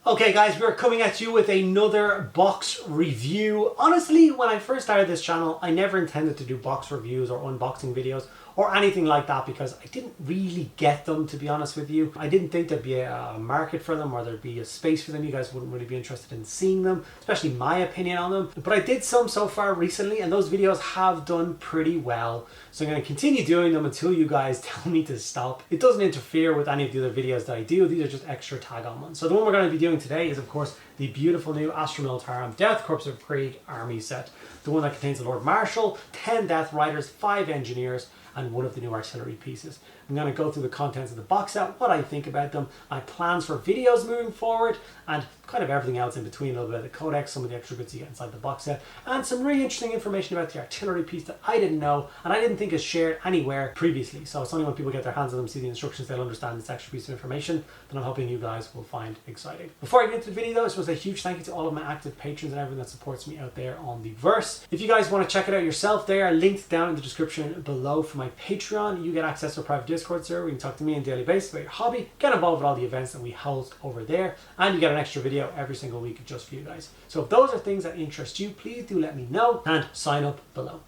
Okay guys, we're coming at you with another box review. Honestly, when I first started this channel, I never intended to do box reviews or unboxing videos or anything like that because I didn't really get them, to be honest with you. I didn't think there'd be a market for them or there'd be a space for them. You guys wouldn't really be interested in seeing them, especially my opinion on them. But I did some so far recently and those videos have done pretty well. So I'm going to continue doing them until you guys tell me to stop. It doesn't interfere with any of the other videos that I do. These are just extra tag-on ones. So the one we're going to be doing today is, of course, the beautiful new Astra Militarum Death Korps of Krieg army set. The one that contains the Lord Marshal, 10 Death Riders, 5 Engineers, and one of the new artillery pieces. I'm going to go through the contents of the box set, what I think about them, my plans for videos moving forward, and kind of everything else in between, a little bit of the Codex, some of the extra bits you get inside the box set, and some really interesting information about the artillery piece that I didn't know, and I didn't think is shared anywhere previously. So it's only when people get their hands on them, see the instructions, they'll understand this extra piece of information that I'm hoping you guys will find exciting. Before I get into the video though, I just want to say a huge thank you to all of my active patrons and everyone that supports me out there on the verse. If you guys want to check it out yourself, they are linked down in the description below for my Patreon. You get access to a private Discord server where you can talk to me on a daily basis about your hobby, get involved with all the events that we host over there, and you get an extra video every single week just for you guys. So if those are things that interest you, please do let me know and sign up below.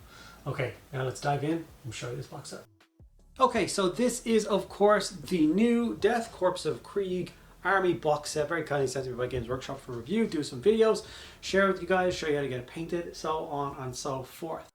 Okay, now let's dive in and show you this box set. Okay, so this is of course the new Death Korps of Krieg army box set, very kindly sent to me by Games Workshop for review, do some videos, share with you guys, show you how to get it painted, so on and so forth.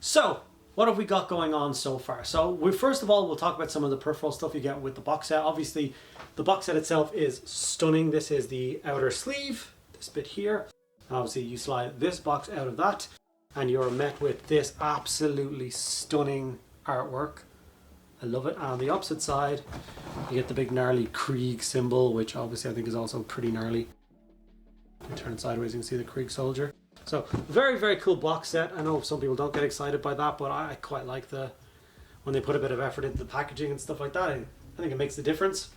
So what have we got going on so far? So first of all, we'll talk about some of the peripheral stuff you get with the box set. Obviously, the box set itself is stunning. This is the outer sleeve, this bit here. And obviously, you slide this box out of that, and you're met with this absolutely stunning artwork. I love it. And on the opposite side, you get the big gnarly Krieg symbol, which obviously I think is also pretty gnarly. You turn it sideways, you can see the Krieg soldier. So very, very cool box set. I know some people don't get excited by that, but I quite like when they put a bit of effort into the packaging and stuff like that. I think it makes a difference.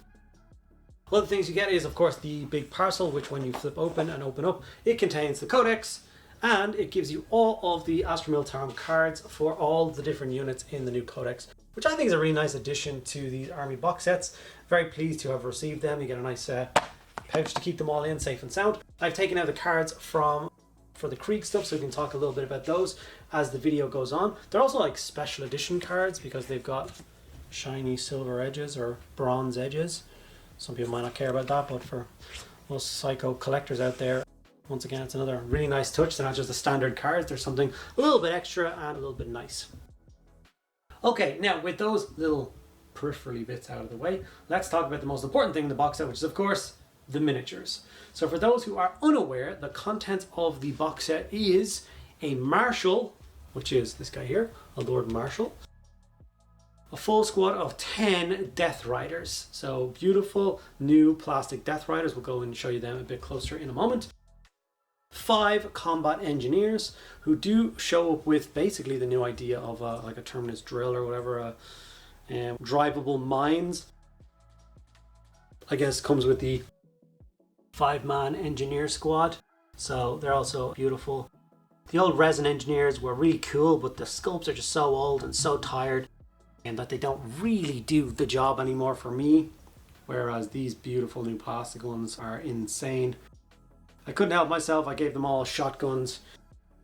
One of the things you get is, of course, the big parcel, which when you flip open and open up, it contains the Codex, and it gives you all of the Astra Militarum cards for all the different units in the new Codex, which I think is a really nice addition to these army box sets. Very pleased to have received them. You get a nice pouch to keep them all in safe and sound. I've taken out the cards for the Krieg stuff, so we can talk a little bit about those as the video goes on. They're also like special edition cards because they've got shiny silver edges or bronze edges. Some people might not care about that, but for most psycho collectors out there, once again, it's another really nice touch. They're not just the standard cards, there's something a little bit extra and a little bit nice. Okay, now with those little peripherally bits out of the way, let's talk about the most important thing in the box set, which is of course the miniatures. So for those who are unaware, the contents of the box set is a Marshal, which is this guy here, a Lord Marshal, a full squad of 10 Death Riders. So beautiful new plastic Death Riders. We'll go and show you them a bit closer in a moment. 5 combat engineers who do show up with basically the new idea of like a terminus drill or whatever, drivable mines. I guess comes with the 5-man engineer squad, so they're also beautiful. The old resin engineers were really cool, but the sculpts are just so old and so tired and that they don't really do the job anymore for me, whereas these beautiful new plastic ones are insane. I couldn't help myself, I gave them all shotguns,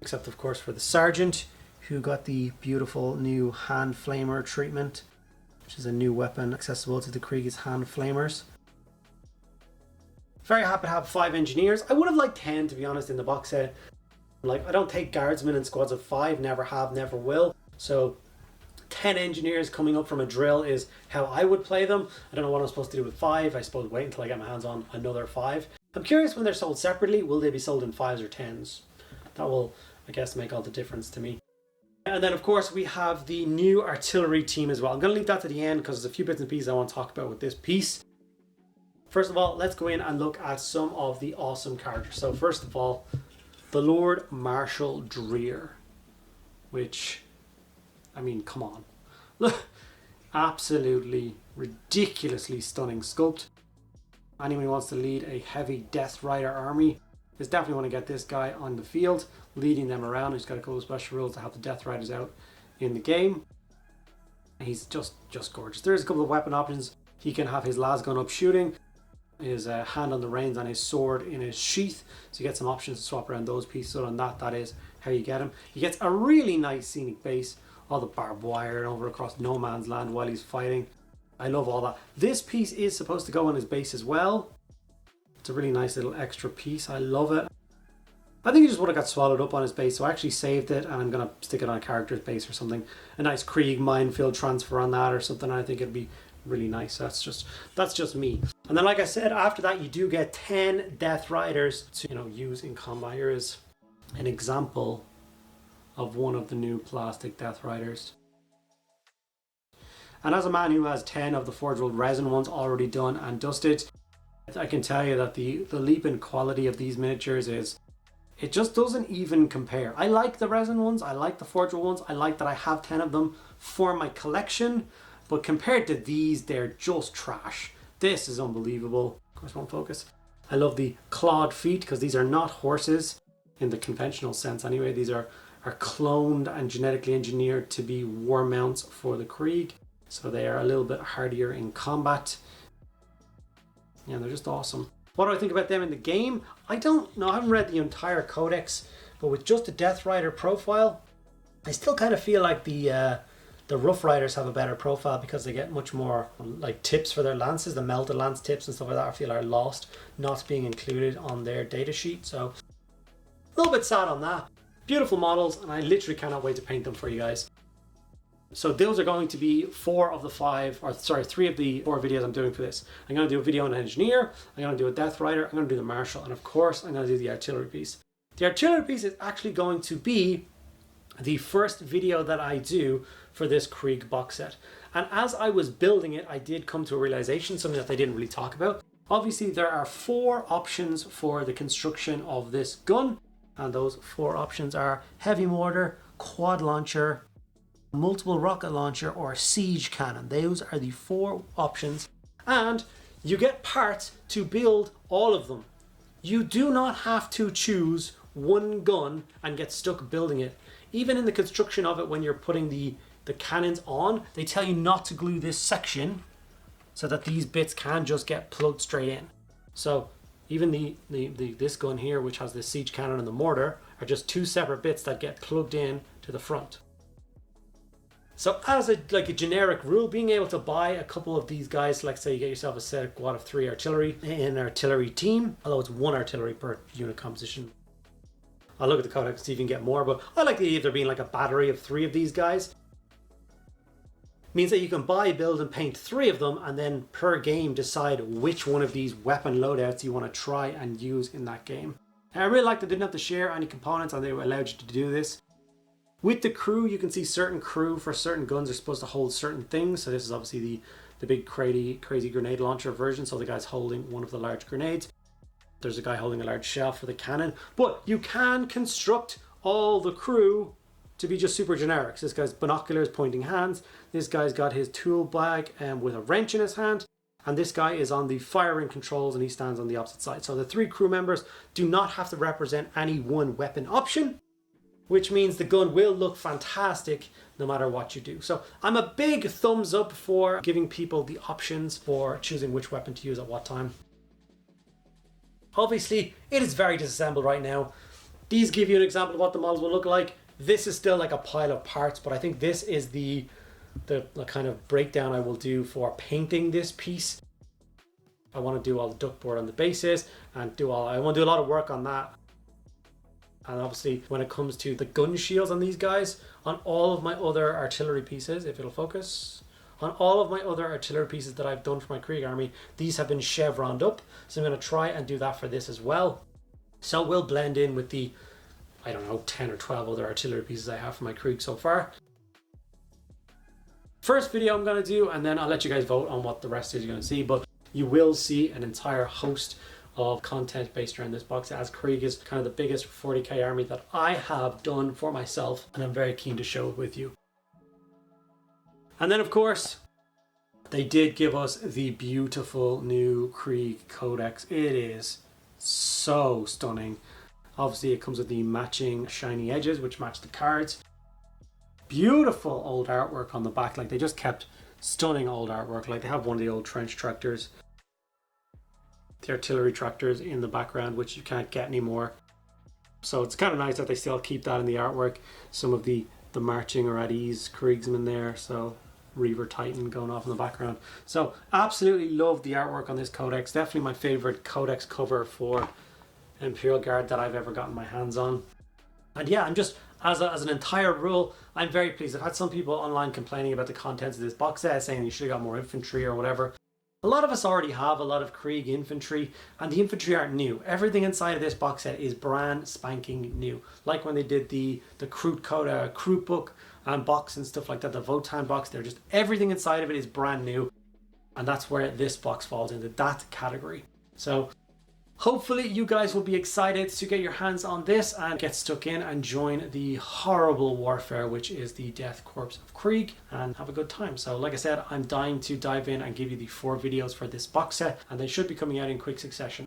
except of course for the sergeant, who got the beautiful new hand flamer treatment, which is a new weapon accessible to the Krieg's hand flamers. Very happy to have 5 engineers. I would have liked 10, to be honest, in the box set. Like, I don't take guardsmen in squads of 5, never have, never will. So 10 engineers coming up from a drill is how I would play them. I don't know what I'm supposed to do with 5. I suppose wait until I get my hands on another 5. I'm curious when they're sold separately, will they be sold in 5s or 10s? That will, I guess, make all the difference to me. And then of course we have the new artillery team as well. I'm going to leave that to the end because there's a few bits and pieces I want to talk about with this piece. First of all, let's go in and look at some of the awesome characters. So first of all, the Lord Marshal Dreer, which, I mean, come on. Look, absolutely ridiculously stunning sculpt. Anyone who wants to lead a heavy Death Rider army is definitely want to get this guy on the field, leading them around. He's got a couple of special rules to help the Death Riders out in the game. He's just gorgeous. There's a couple of weapon options. He can have his las gun up shooting. his hand on the reins and his sword in his sheath. So you get some options to swap around those pieces. Other than that, that is how you get him. He gets a really nice scenic base. All the barbed wire over across no man's land while he's fighting. I love all that. This piece is supposed to go on his base as well. It's a really nice little extra piece. I love it. I think he just would have got swallowed up on his base, so I actually saved it and I'm going to stick it on a character's base or something. A nice Krieg minefield transfer on that or something. I think it'd be really nice. That's just me. And then, like I said, after that you do get 10 Death Riders to use in combat. Here is an example of one of the new plastic Death Riders. And as a man who has 10 of the Forge World resin ones already done and dusted, I can tell you that the leap in quality of these miniatures it just doesn't even compare. I like the resin ones, I like the Forge World ones, I like that I have 10 of them for my collection, but compared to these, they're just trash. This is unbelievable. Of course, won't focus. I love the clawed feet because these are not horses in the conventional sense anyway. These are cloned and genetically engineered to be war mounts for the Krieg. So they are a little bit hardier in combat. Yeah, they're just awesome. What do I think about them in the game? I don't know. I haven't read the entire Codex, but with just a Death Rider profile, I still kind of feel like the Rough Riders have a better profile because they get much more like tips for their lances. The melted lance tips and stuff like that I feel are lost, not being included on their data sheet. So a little bit sad on that. Beautiful models, and I literally cannot wait to paint them for you guys. So those are going to be 3 of the 4 videos I'm doing for this. I'm going to do a video on an engineer, I'm going to do a Death Rider, I'm going to do the Marshal, and of course I'm going to do the artillery piece. The artillery piece is actually going to be the first video that I do for this Krieg box set. And as I was building it, I did come to a realization, something that they didn't really talk about. Obviously there are 4 options for the construction of this gun, and those 4 options are heavy mortar, quad launcher, multiple rocket launcher, or siege cannon. Those are the 4 options, and you get parts to build all of them. You do not have to choose one gun and get stuck building it. Even in the construction of it, when you're putting the cannons on, they tell you not to glue this section so that these bits can just get plugged straight in. So even this gun here, which has the siege cannon and the mortar, are just 2 separate bits that get plugged in to the front. So as a generic rule, being able to buy a couple of these guys, like say you get yourself a set squad of 3 artillery in an artillery team, although it's 1 artillery per unit composition. I'll look at the codex to see if you can get more, but I like the idea of there being like a battery of 3 of these guys. Means that you can buy, build and paint 3 of them, and then per game decide which one of these weapon loadouts you want to try and use in that game. And I really liked that they didn't have to share any components and they allowed you to do this. With the crew, you can see certain crew for certain guns are supposed to hold certain things. So this is obviously the big crazy grenade launcher version. So the guy's holding one of the large grenades. There's a guy holding a large shell for the cannon. But you can construct all the crew to be just super generic. So this guy's binoculars, pointing hands. This guy's got his tool bag with a wrench in his hand. And this guy is on the firing controls and he stands on the opposite side. So the 3 crew members do not have to represent any one weapon option, which means the gun will look fantastic no matter what you do. So I'm a big thumbs up for giving people the options for choosing which weapon to use at what time. Obviously, it is very disassembled right now. These give you an example of what the models will look like. This is still like a pile of parts, but I think this is the kind of breakdown I will do for painting this piece. I want to do all the duckboard on the bases and I want to do a lot of work on that. And obviously when it comes to the gun shields on these guys, on all of my other artillery pieces, if it'll focus, on all of my other artillery pieces that I've done for my Krieg army, these have been chevroned up. So I'm going to try and do that for this as well. So it will blend in with the, I don't know, 10 or 12 other artillery pieces I have for my Krieg so far. First video I'm going to do, and then I'll let you guys vote on what the rest is you're going to see, but you will see an entire host of content based around this box, as Krieg is kind of the biggest 40k army that I have done for myself, and I'm very keen to show it with you. And then of course they did give us the beautiful new Krieg Codex. It is so stunning. Obviously it comes with the matching shiny edges which match the cards. Beautiful old artwork on the back, like they just kept stunning old artwork, like they have one of the old trench tractors. the artillery tractors in the background, which you can't get anymore. So it's kind of nice that they still keep that in the artwork. Some of the marching or at ease Kriegsmen there. So Reaver Titan going off in the background. So absolutely love the artwork on this Codex. Definitely my favorite Codex cover for Imperial Guard that I've ever gotten my hands on. And yeah, I'm just, as an entire rule, I'm very pleased. I've had some people online complaining about the contents of this box set, saying you should have got more infantry or whatever. A lot of us already have a lot of Krieg infantry, and the infantry aren't new. Everything inside of this box set is brand spanking new. Like when they did the Kroot book and box and stuff like that, the Votan box, they're just, everything inside of it is brand new. And that's where this box falls into that category. So hopefully you guys will be excited to get your hands on this and get stuck in and join the horrible warfare, which is the Death Korps of Krieg, and have a good time. So like I said, I'm dying to dive in and give you the 4 videos for this box set, and they should be coming out in quick succession.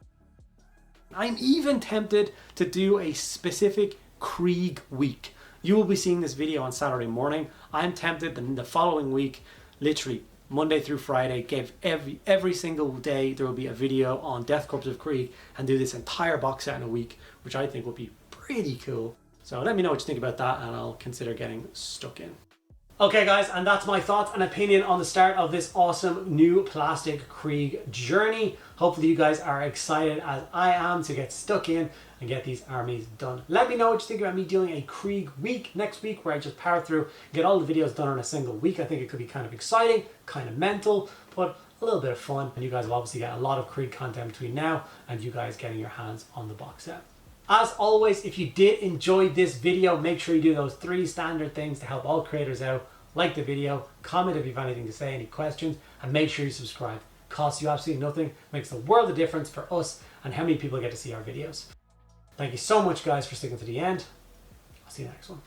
I'm even tempted to do a specific Krieg week. You will be seeing this video on Saturday morning. I'm tempted the following week, literally Monday through Friday, give every single day there will be a video on Death Korps of Krieg, and do this entire box set in a week, which I think will be pretty cool. So let me know what you think about that, and I'll consider getting stuck in. Okay guys, and that's my thoughts and opinion on the start of this awesome new plastic Krieg journey. Hopefully you guys are excited as I am to get stuck in and get these armies done. Let me know what you think about me doing a Krieg week next week, where I just power through and get all the videos done in a single week. I think it could be kind of exciting, kind of mental, but a little bit of fun. And you guys will obviously get a lot of Krieg content between now and you guys getting your hands on the box set. As always, if you did enjoy this video, make sure you do those 3 standard things to help all creators out. Like the video, comment if you have anything to say, any questions, and make sure you subscribe. Costs you absolutely nothing, makes the world of difference for us and how many people get to see our videos. Thank you so much guys for sticking to the end. I'll see you in the next one.